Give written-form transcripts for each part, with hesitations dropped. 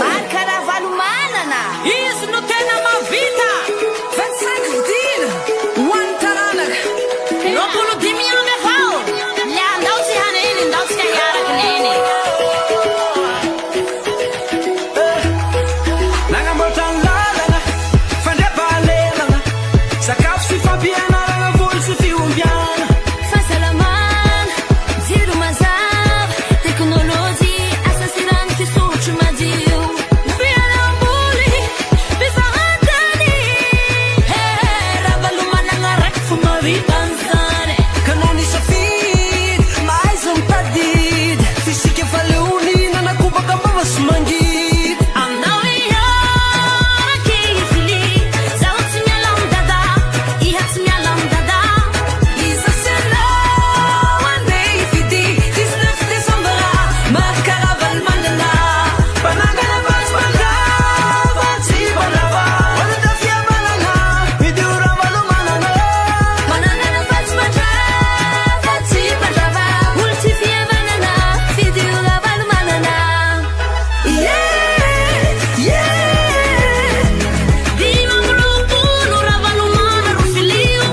Marcaravalo manana. Isso não tem na minha vida. Não pulo de minha leval. Já não se hanene, não se yara knene. Nanga botan la langa, fande pale langa. Sakaf si fabiana langa vol si fiumbiana. Fasalaman, zero mazar, tecnologia assassinando que surte madio. Bialambuli, bizarrandani. Ravalo mananga rek fumari banzane. Kanoni sa feed, mais tadid. Fisi que faluni na nakuba kamba mas mangit. Andau iar aqui fili, zaut minha lambada, e hat minha lambada. Isa sena andei fidi, disnef de sambara, marcaraval manana. Panagana vas mandava, si banava. Wala da fia banana, vidura valo manana. Manana na faz manjava, tipo java, multifia banana, video lavalo manana. Diva grupo no ravalo mana rufilio.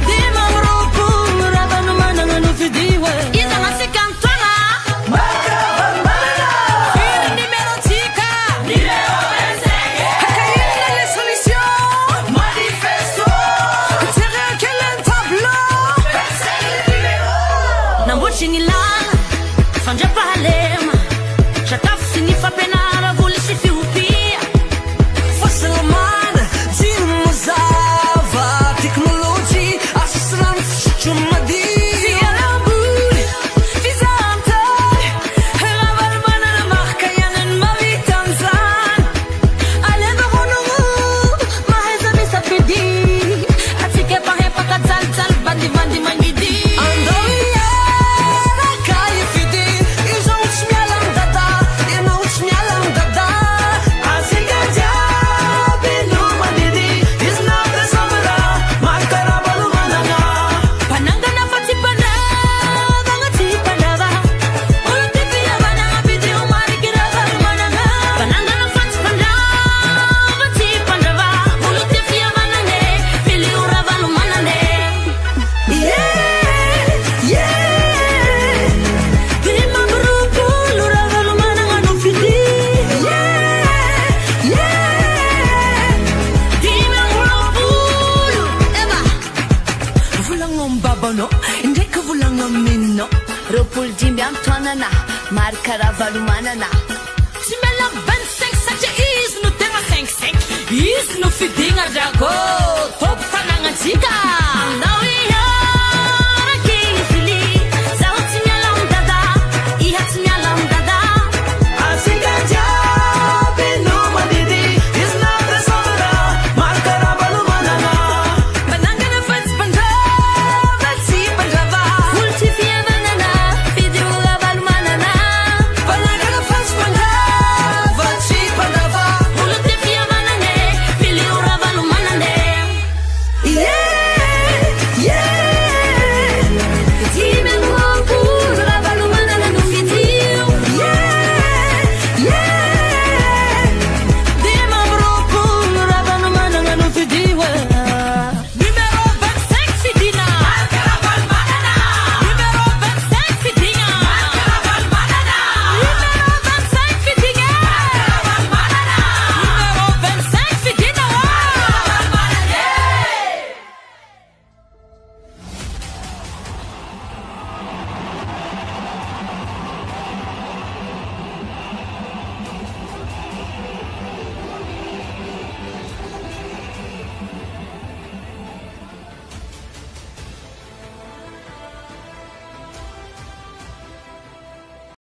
Diva grupo no ravalo mana no video. Isa na se cantona, Filho de melotica. Hakayela le solution, manifesto. Terre quel un tableau. na buchinilala, fanja palema. Já tá significa penara, vou lhe se fiupia. Fasalaman, dinamizava, tecnologia, assassinando chumadi. Fialamburi, fizantai, raval mana na marca yangan mavitanzan. Alendo honuru, maheza misa pedi. Atike pahepa katzal zal bandi bandi mangidi. Andoia, caia fidi, e já não tinha lambada, e não tinha lambada. Assim que diabo não mandidi, is not the summer, marcarabalo manana. Pananga na fati panava, ngati panava. Ulti pia bananga pidi umari kirava mananga. Pananga na fati panava, ngati panava. Ulti pia bananga, pili urava mananga. Prima grupo, urava mananga no fidi. Prima grupo, eba. Vulang om babano, hindi ka vulang amino. Ropul dimbi antonana, marcaravalo manana. Simela 25, 7 is no tema 5. Is no fidinha de agora. Top tá na antiga.